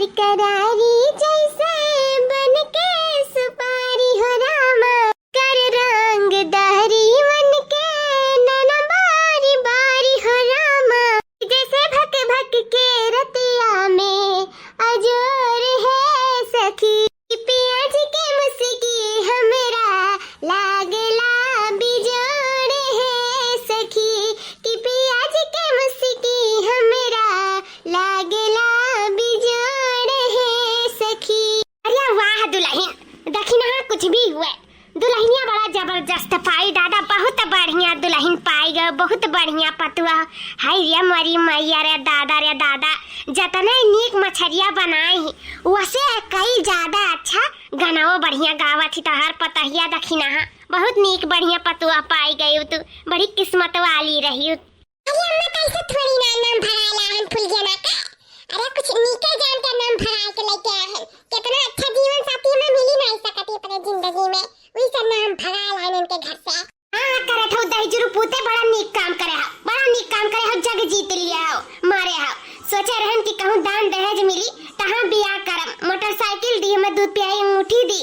प्यार करारी जैसे बन के सुपारी हो रामा, कर रंगदारी मन के नैना बारी बारी हो रामा, जैसे भक भक के रतिया में अजोर है सखी, पियाज के मुस्की हमरा लागला बिजोड़ है सखी, कि पियाज के मुस्की हमरा लागला बिजोड़ है सखी। अरे वाह दुल्हन, देखी ना कुछ भी हुए, दुल्हनिया बड़ा जबरदस्त पाई दादा, बहुत बढ़िया दुल्हन पाई गए, बहुत बढ़िया पतुआ। हाय रे मरी मैया रे दादा, जतने नीक मछरिया बनाई वैसे कई ज्यादा अच्छा गानाओ बढ़िया गावत थी। तहार पतहिया देखी ना बहुत नीक बढ़िया पतुआ पाई गई, तू बड़ी किस्मत वाली रही। अरे अम्मा कैसे थोड़ी ना नाम भराला हम फुलगेना का, अरे कुछ नीके जान के नाम भरा के लेके आए हैं, कितना अच्छा जीवन साथी में मिली नहीं सकती अपने जिंदगी में, वही सब नाम भरा लाए उनके घर से। हां करे थो दही जुरू पूते बड़ा नीक काम करे हो, बड़ा नीक काम करे हो, जग जीत लिया हो, मारे हो। सोचे रहन कि कहूं दान दहेज मिली तहां बियाह करम, मोटरसाइकिल दी, हमें दूध पियाई अंगूठी दी,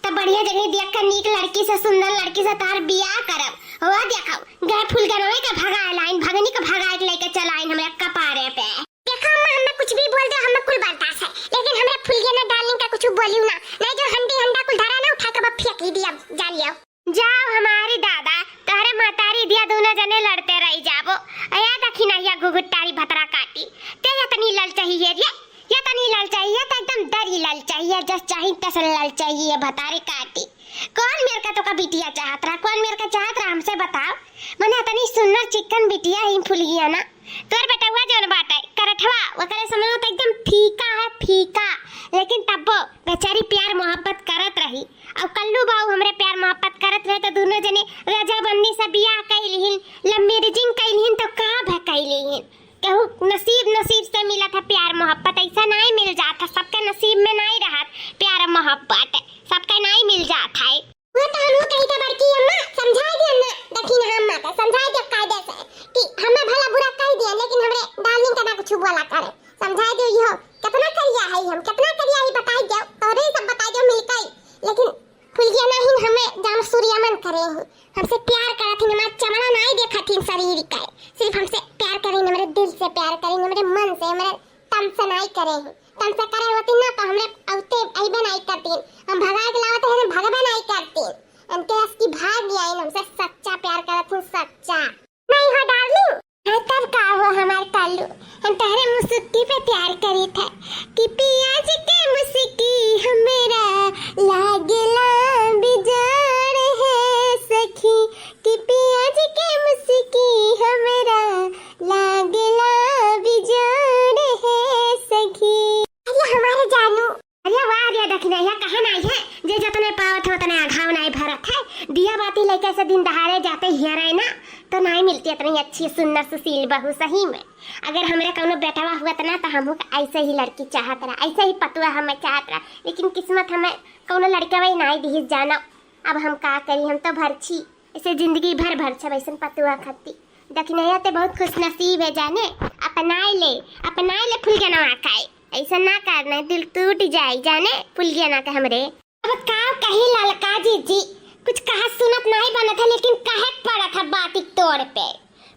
तब बढ़िया जगह देख कर नीक लड़की से सुंदर लड़की से तार बियाह करम। हुआ देखो गए फूल गनवे का भगा लाइन भगनी का भगा के लेके चलाइन हमरा कपारे पे। देखो अम्मा हमें कुछ भी बोल दे, हमें कुल बर्दाश्त है, लेकिन हमरा फूल गेना डालने का कुछ बोलियो ना, नहीं जो हंडी हंडा कुल धरा ना उठा के बस फेंक ही दिया जालियो। जाओ हमारी दादा तारे मातारी दिया, दोनों जने लड़ते रही जाबो। अया देखी ना या गुगुटारी भतरा काटी ते या तनी लल चाहिए रे, या तनी लल चाहिए तो एकदम डरी लल चाहिए, जस चाहिए तसल लल चाहिए भतारे काटी। कौन मेरे का तो का बिटिया चाहत रहा, कौन मेरे का चाहत रहा हमसे बताओ। मने तनी सुंदर चिकन बिटिया ही फूल गया ना, तोर बेटा हुआ जौन बाटे करठवा वो करे समय तो एकदम फीका है फीका, लेकिन तब बेचारी प्यार मोहब्बत करत रही। अब कल्लू बाऊ हमरे प्यार मोहब्बत करत रहे तो दोनों जने रजाबंदी से बियाह कैलिहिन, लम्बी रिजिंग कैलिहिन, तो कहां भकैलिहिन। कहू नसीब से मिला था प्यार मोहब्बत, ऐसा नहीं मिल जाता, सबके नसीब में नहीं रहा प्यार मोहब्बत, सबके नहीं मिल जाता है। वो तो हम कही था बड़की अम्मा समझाई दे ना, देखी ना अम्मा का समझाई दे कायदे से कि हमें भला बुरा कह दिया, लेकिन हमरे डार्लिंग का ना कुछ बोला करे, समझाई दे यो कितना करिया है, हम कितना करिया ही बताई दो, तोरे सब बताई दो मिलकई, लेकिन फुलगिया नहीं हमें जान सूर्यमन करे हैं, हमसे प्यार करत हैं, हमारा चमड़ा नहीं देखत हैं शरीर का, सिर्फ हमसे प्यार करें, हमारे दिल से प्यार करें, हमारे मन से, हमारे तन से नहीं करे हैं, तन से करे होती ना तो हमरे औते आइबे नहीं करती, हम भगा के लावत हैं भगबे नहीं करती, उनके असली भाग लिया हमसे सच्चा प्यार करत हैं, सच्चा नहीं हो डार्लिंग। तब का हो हमारे कल्लू, हम तहरे मुस्की पे प्यार करी थे कि पियाज के मुस्की हमरा लागला बिजोड़ है सखी, कि पियाज के मुस्की हमरा लागला बिजोड़ है सखी। अरे हमारे जानू, अरे वाह रे देखना या कहां नहीं है, जे जतने पावत हो तने आघाव नहीं भरत है, दिया बाती लेके से दिन दहाड़े जाते हिया रहे ना तो नहीं मिलती इतनी अच्छी सुंदर सुशील बहू। सही में अगर हमरे कौनो बेटवा हुआ तो ना तो हम ऐसे ही लड़की चाहत रहा, ऐसे ही पतुआ हमें चाहत रहा, लेकिन किस्मत हमें कौनो लड़का वही नहीं दी जाना। अब हम का करी, हम तो भरछी ऐसे जिंदगी भर भरछा वैसे पतुआ खाती। देखने ते बहुत खुश नसीब है जाने, अपनाए ले फुलगेना खाए, ऐसा ना करना दिल टूट जाए जाने फुलगेना का हमरे। अब का कही ललका जी कुछ कहा सुनत नहीं बना था, लेकिन कहे पड़ा था बाती तोड़ पे।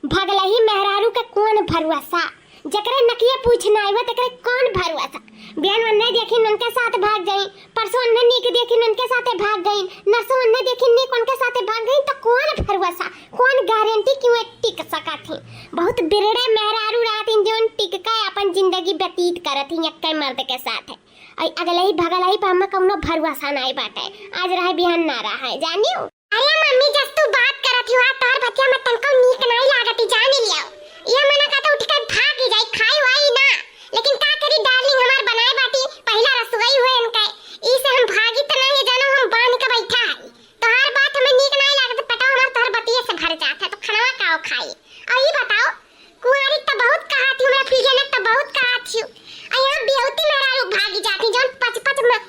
भगला ही मेहरारू का कौन भरोसा, जकरे नकिया पूछना आइबा तकरे कौन भरोसा। बिहान वन्ने देखी उनके साथ भाग गई, परसों उन्ने नीक देखी उनके साथ भाग गई, नरसों उन्ने देखी नीक उनके साथ भाग गई, तो कौन भरोसा कौन गारंटी कि वे टिक सका थी। बहुत बिरड़े मेहरारू रहती जोन टिक का अपन जिंदगी व्यतीत करत थी यक्के मर्द के साथ। अगले ही भगला ही पर कौनो भरोसा नहीं बाटे, आज रहे बिहान ना रहा है जानियो। अरे मम्मी जब तू बात करत हुआ तोर बतिया में तनको नीक नहीं लागती जान लियो, ये मना का तो उठ के भाग जाई खाई वाई ना, लेकिन का करी डार्लिंग हमार बनाए बाटी पहला रसोई हुए इनका, ई से हम भागी त नहीं जानो, हम बांध के बैठा है, तोहार बात हमें नीक नहीं लागत, पटा हमार तोहर बतिया से घर जात है तो खाना काओ खाई। और ये बताओ कुंवारी त बहुत कहा थी हमरा फिरने त बहुत कहा थी, अया बिहौती मेरा भागी जाती जोन पच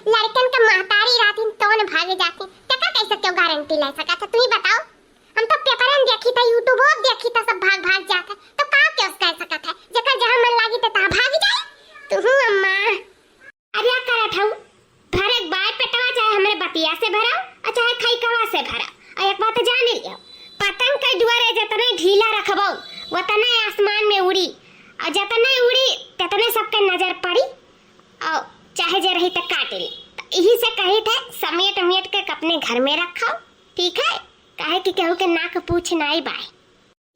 लड़कन के महतारी रहती तो न भागे जाती, तका कैसे क्यों गारंटी ले सका था, तुम बताओ। हम तो पेपर में देखी था, यूट्यूब पर देखी था, सब भाग भाग जाता तो का क्यों कह सका था, जकर जहां मन लागी त ता भाग जाए। तू अम्मा ढीला रखबो वतने आसमान में उड़ी और जतने उड़ी ततने सबके नजर पड़ी और चाहे जे रही त काट ली। यही से कही थे समेट मेट के अपने घर में रखो, ठीक है? काहे कि केहू के नाक पूछ नाई बाय।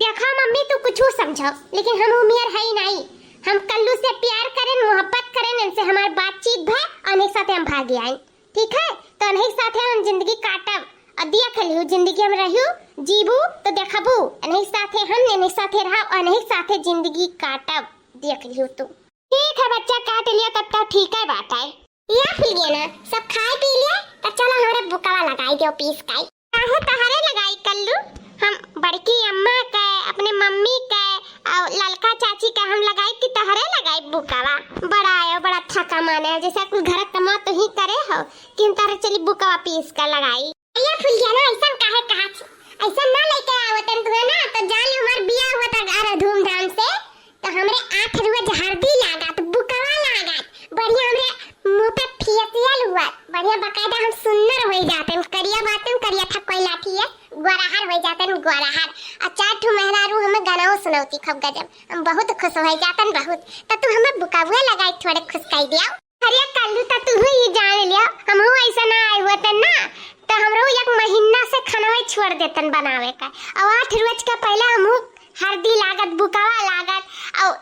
देखो मम्मी तू कुछ समझो, लेकिन हम उम्र है ही नहीं। हम कल्लू से प्यार करें, मोहब्बत करें, इनसे हमारी बातचीत भे और एक साथ हम भाग आए, ठीक है? तो अनेक साथ हम जिंदगी काटब और दिया खलियो जिंदगी हम रहियो जीबू तो देखबू, अनेक साथ हम अनेक साथ रहा और अनेक साथ जिंदगी काटब, देख लियो तू। ठीक है बच्चा, काट लिया तब तक ठीक है बात है। या फिर ये ना सब खाए पी लिया तो चलो हमारे बुकावा लगाई दो पीस काई। काहे तहरे लगाई कल्लू? हम बड़की अम्मा का, अपने मम्मी का और ललका चाची का हम लगाई कि तहरे लगाई बुकावा? बड़ा आयो बड़ा थका माने है, जैसे कुल घर कमा तो ही करे हो कि हम तारे चली बुकावा पीस का लगाई। या फिर ये ना ऐसा काहे कहा ऐसा ना लेके आवतन तू है ना, तो जान हमार बियाह होता गारा धूमधाम से तो हमरे 8 रोज हल्दी लागत, बुकावा लागत, बढ़िया हमरे मुंह पे फेसियल हुआ, बढ़िया बकायदा हम सुंदर हो जाते, करिया बातन करिया था कोई लाठी है, गोराहर हो जाते गोराहर। और 4 ठो मेहरारू हमें गाना सुनाती खूब गजब, हम बहुत खुश हो जातन बहुत। तो तू हमें बुकावा लगाई थोड़े खुश कर दिया। अरे कल्लू तो तू ही जान लिया, हम ऐसा ना आए होते ना तो हमरो 1 महीना से खाना छोड़ देतन बनावे का, और 8 रोज का पहले हम हल्दी लागत, बुकावा लागत और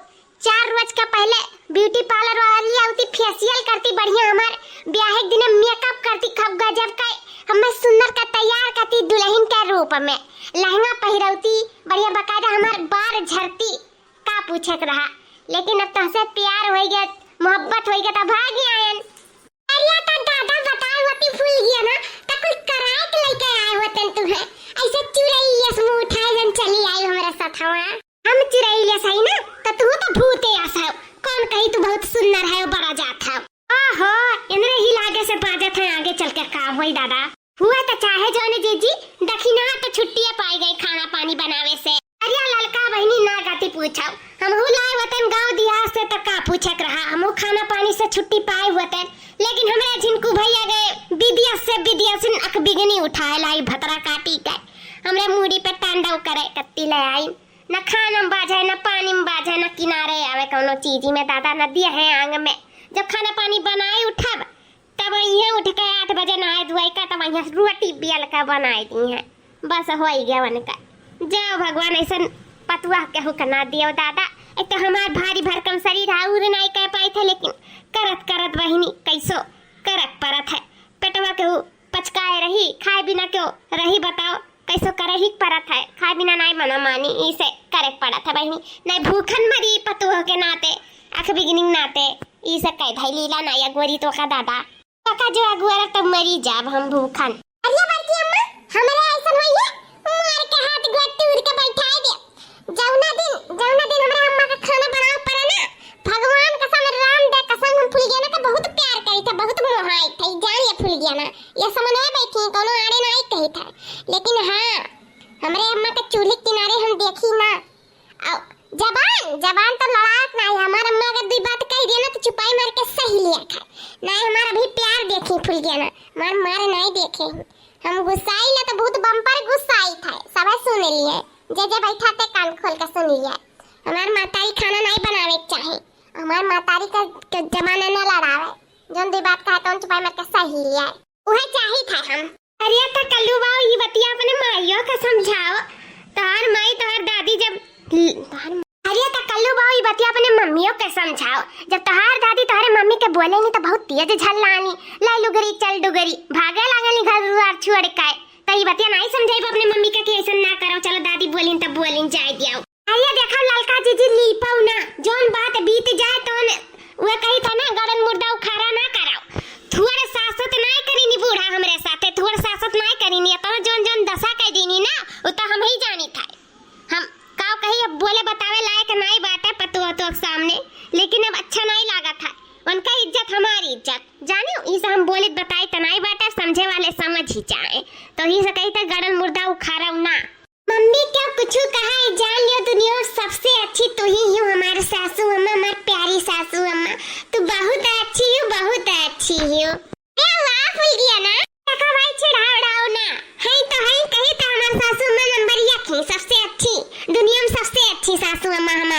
4 रोज का पहले ब्यूटी पार्लर वाली आती, फेशियल करती, बढ़िया हमार ब्याह के दिन मेकअप करती खूब गजब का, हमें सुंदर का तैयार करती दुल्हन के रूप में, लहंगा पहिरौती, बढ़िया बकायदा हमार बाल झरती, का पूछे रहा। लेकिन अब तुमसे प्यार हो गया, मोहब्बत हो गया तो भाग आयन। अरे ता दादा बताओ होती फूल गया ना तो कुछ कराए के लेके आए होतन तुम्हें, ऐसे चुरैया से मुंह उठाए जन चली आई हमारे साथ। हम चुरैया सही ना तो तू तो भूते आसा, कौन कही तू बहुत सुंदर है बड़ा जात है। ओहो इनरे ही लागे से बाजत है, आगे चल के काम होई दादा हुआ तो चाहे जोने जीजी दखिना तो छुट्टियां पाई गई खाना पानी बनावे से। अरे ललका बहनी ना गाती पूछाओ, हम लाए वतन गांव दिया से तो का पूछक रहा, हम खाना पानी से छुट्टी पाए वतन, लेकिन हमरे झिनकू भैया गए विदिया से अख बिगनी उठाए लाई भतरा काटी के हमरे मूड़ी पे तांडव करे कत्ती ले आई, न खाना में बाजे न पानी में बाजे न किनारे आवे कोनो चीजी में दादा नदी है आंग में। जब खाना पानी बनाए उठब तब ये उठ के 8 बजे नहाए धोए का तब यहाँ रोटी बेल का बनाई दी है, बस हो गया उनका। जाओ भगवान ऐसा पतुआ के हुकना दियो दादा, एक तो हमार भारी भरकम शरीर और नहीं कह पाए थे, लेकिन करत करत बहिनी कैसो करक परत है, पेटवा के पचकाए रही, खाए बिना क्यों रही बताओ, कैसो करे ही परत है, खाए बिना नहीं मना मानी, इसे करे पड़त है बहिनी, नहीं भूखन मरी पतुआ के नाते अख बिगनिंग नाते, इसे कह भाई लीला ना या गोरी तो का दादा पका जो अगुआरा तब मरी जाब हम भूखन। अरे बड़की अम्मा हमारे ऐसा होई है, मार के हाथ गोड़ तोड़ के बैठाए दे, जौना दिन हमरा अम्मा का खाना बनाओ पड़ा ना, भगवान कसम राम दे कसम हम फूल गया ना तो बहुत प्यार करी था, बहुत मोहाई थी, जान ये फूल गया ना, ये समझ में बैठी कोनो आड़े नहीं कही था। लेकिन हां हमरे अम्मा के चूल्हे किनारे हम देखी ना, जबान तो लड़ात नहीं, हमार अम्मा अगर 2 बात कह दिया ना तो चुपाई मार के सही लिया था, नहीं हमारा भी प्यार देखी फूल गया ना, मार नहीं देखे हम गुस्साई ना तो बहुत बम्पर गुस्साई था, सब सुन रही है, जे बैठा थे कान खोल के सुन लिया। हमार मातारी खाना नहीं बनावे चाहे, हमार मातारी का जमाना न लड़ावे, जोन 2 बात कहा तो चुपाई मार के सही लिया, वही चाही था हम। अरे तो कल्लू बाऊ ये बतिया अपने माइयों का समझाओ, तोहर माई तोहर दादी जब अरे तो कल्लू बाऊ ये बतिया अपने मम्मियों के समझाओ, जब तोहर दादी तोहरे मम्मी के बोलेंगी तो बहुत तेज झल्लानी, लाई लुगरी चल डुगरी भागे लागली घर दुआर छोड़ के, तो ये बतिया नहीं समझाई अपने मम्मी के कि ऐसा ना करो, चलो दादी बोलिन तब बोलिन जाए दियो। अरे देखो ललका जीजी लीपाऊ ना, जोन बात बीत जाए तो वो कही था ना गड़न मुर्दा उखाड़ा ना कराओ, थोड़ा सासत नहीं करीनी बूढ़ा हमरे साथे, थोड़ा सासत नहीं करीनी, अपन जोन दशा कह दीनी ना वो तो हम ही जानी था, हम काव कही अब बोले बतावे लायक नहीं बात है पतुआ तो सामने, लेकिन अब अच्छा नहीं लगा था, उनका इज्जत हमारी इज्जत जानियो, इसे हम बोले बताई तो नहीं बात है, समझे वाले समझ ही जाए, तो ही से कही था गड़न मुर्दा उखाड़ा ना। मम्मी क्या कुछ कहा है जान लियो, दुनिया सबसे अच्छी तू ही हो हमारे सासू अम्मा, हमारी प्यारी सासू अम्मा, तू बहुत अच्छी हो, बहुत अच्छी हो। वाह फूल गया ना, देखो भाई चिढ़ाओ ना, है तो है कही तो हमारे सासू अम्मा नंबर 1 है सबसे अच्छी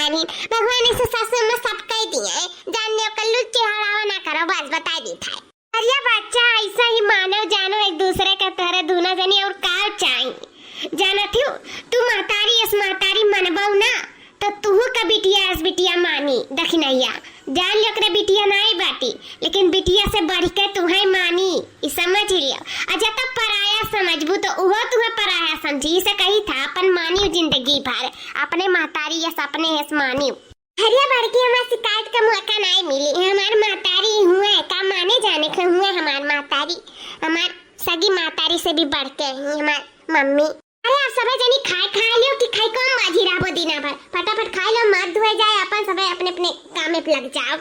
मानी। भगवान इसे सासू में सब कह दिए, जानने का लुच्ची हड़ावा ना करो, बस बता दी था। अरे बच्चा ऐसा ही मानो जानो एक दूसरे का तरह दूना जानी और का चाहिए जाना थी। तू महतारी इस महतारी मनबाऊ ना तो तू का बिटिया इस बिटिया मानी दखिनैया जान लो करे बिटिया नहीं बाटी, लेकिन बिटिया से बढ़ के तुम्हें मानी ई समझ लियो। अच्छा तब पराया समझबू तो उहो तुम्हें पराया समझी। इसे कही था अपन मानी जिंदगी भर अपने महतारी या अपने हेस मानी। हरिया बड़की हमार शिकायत का मौका नहीं मिली। हमार महतारी हुए का माने जाने के हुए हमार महतारी, हमार सगी महतारी से भी बढ़ के हमार मम्मी। अरे आप सब जनी खा लियो कि खाई कम बाजी रहबो दिना भर। फटाफट खाई लो, मत धोए जाए, अपन सब अपने अपने काम में लग जाओ।